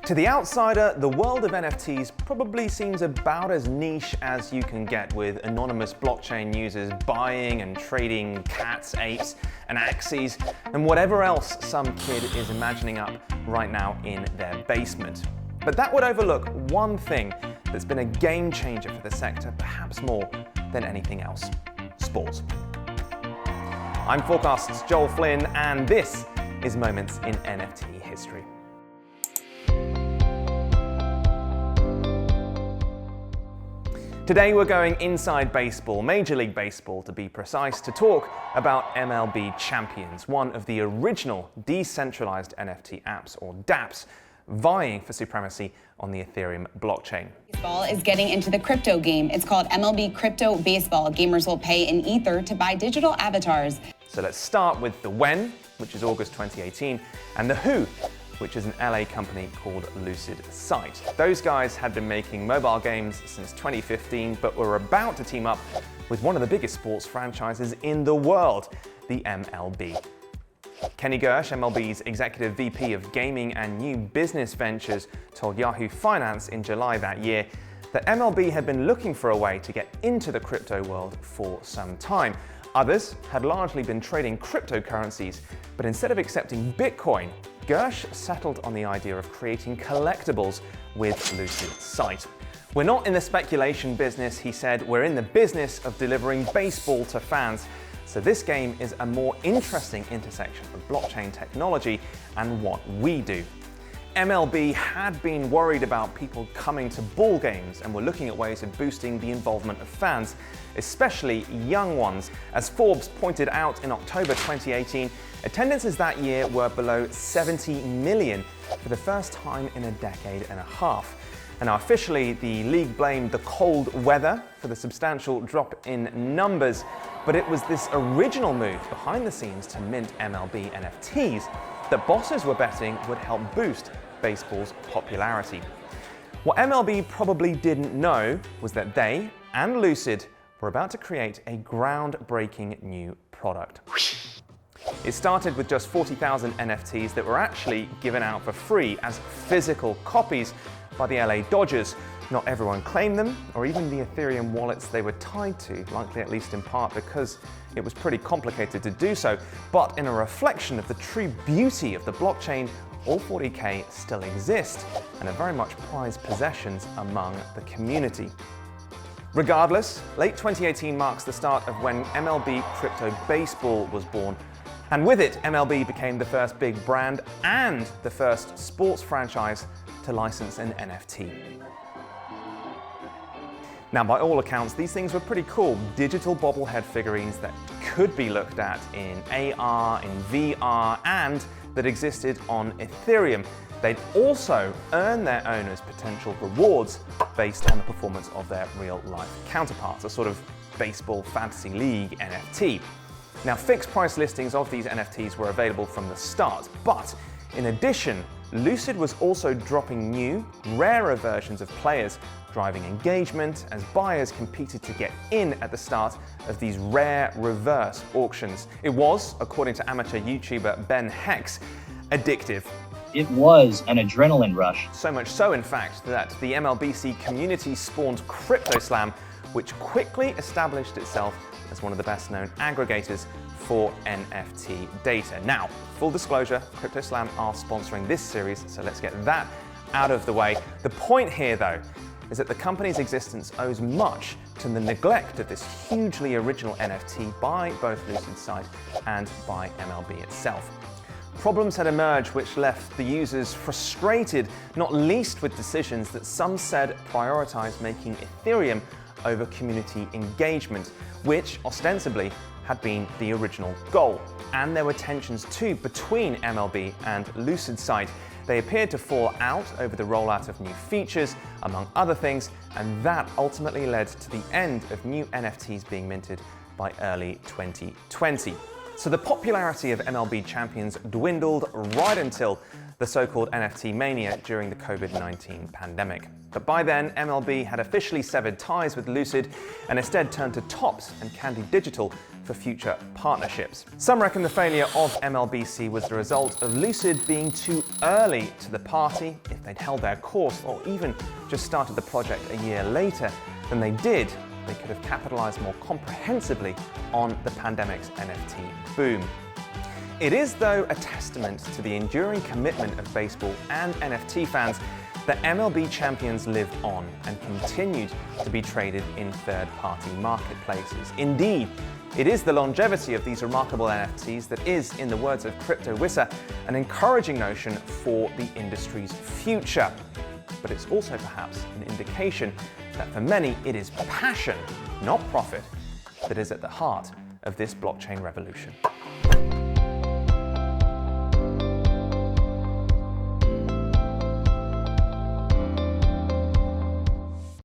To the outsider, the world of NFTs probably seems about as niche as you can get, with anonymous blockchain users buying and trading cats, apes, and axes, and whatever else some kid is imagining up right now in their basement. But that would overlook one thing that's been a game changer for the sector, perhaps more than anything else: sports. I'm Forkast's Joel Flynn, and this is Moments in NFT History. Today we're going inside baseball, Major League Baseball to be precise, to talk about MLB Champions, one of the original decentralized NFT apps, or dApps, vying for supremacy on the Ethereum blockchain. Baseball is getting into the crypto game. It's called MLB Crypto Baseball. Gamers will pay in Ether to buy digital avatars. So let's start with the when, which is August 2018, and the who, which is an LA company called Lucid Sight. Those guys had been making mobile games since 2015, but were about to team up with one of the biggest sports franchises in the world, the MLB. Kenny Gersh, MLB's executive VP of gaming and new business ventures, told Yahoo Finance in July that year that MLB had been looking for a way to get into the crypto world for some time. Others had largely been trading cryptocurrencies, but instead of accepting Bitcoin, Gersh settled on the idea of creating collectibles with Lucid Sight. "We're not in the speculation business," he said, "we're in the business of delivering baseball to fans. So this game is a more interesting intersection of blockchain technology and what we do." MLB had been worried about people coming to ball games and were looking at ways of boosting the involvement of fans, especially young ones. As Forbes pointed out in October 2018, attendances that year were below 70 million for the first time in a decade and a half. And now officially, the league blamed the cold weather for the substantial drop in numbers, but it was this original move behind the scenes to mint MLB NFTs that bosses were betting would help boost baseball's popularity. What MLB probably didn't know was that they and Lucid were about to create a groundbreaking new product. It started with just 40,000 NFTs that were actually given out for free as physical copies by the LA Dodgers. Not everyone claimed them, or even the Ethereum wallets they were tied to, likely at least in part because it was pretty complicated to do so. But in a reflection of the true beauty of the blockchain, all 40K still exist and are very much prized possessions among the community. Regardless, late 2018 marks the start of when MLB Crypto Baseball was born. And with it, MLB became the first big brand and the first sports franchise to license an NFT. Now, by all accounts, these things were pretty cool. Digital bobblehead figurines that could be looked at in AR, in VR, and that existed on Ethereum. They'd also earn their owners potential rewards based on the performance of their real-life counterparts, a sort of baseball fantasy league NFT. Now, fixed price listings of these NFTs were available from the start, but in addition, Lucid was also dropping new, rarer versions of players, driving engagement as buyers competed to get in at the start of these rare reverse auctions. It was, according to amateur YouTuber Ben Hex, addictive. It was an adrenaline rush. So much so, in fact, that the MLBC community spawned CryptoSlam, which quickly established itself as one of the best-known aggregators for NFT data. Now, full disclosure, CryptoSlam are sponsoring this series, so let's get that out of the way. The point here, though, is that the company's existence owes much to the neglect of this hugely original NFT by both Lucid Sight and by MLB itself. Problems had emerged which left the users frustrated, not least with decisions that some said prioritized making Ethereum over community engagement, which ostensibly had been the original goal. And there were tensions too between MLB and Lucid Sight. They appeared to fall out over the rollout of new features, among other things, and that ultimately led to the end of new NFTs being minted by early 2020. So the popularity of MLB Champions dwindled right until the so-called NFT mania during the COVID-19 pandemic. But by then, MLB had officially severed ties with Lucid and instead turned to Topps and Candy Digital for future partnerships. Some reckon the failure of MLBC was the result of Lucid being too early to the party. If they'd held their course or even just started the project a year later than they did, they could have capitalized more comprehensively on the pandemic's NFT boom. It is, though, a testament to the enduring commitment of baseball and NFT fans that MLB Champions lived on and continued to be traded in third-party marketplaces. Indeed, it is the longevity of these remarkable NFTs that is, in the words of Crypto Wissa, an encouraging notion for the industry's future. But it's also perhaps an indication that for many it is passion, not profit, that is at the heart of this blockchain revolution.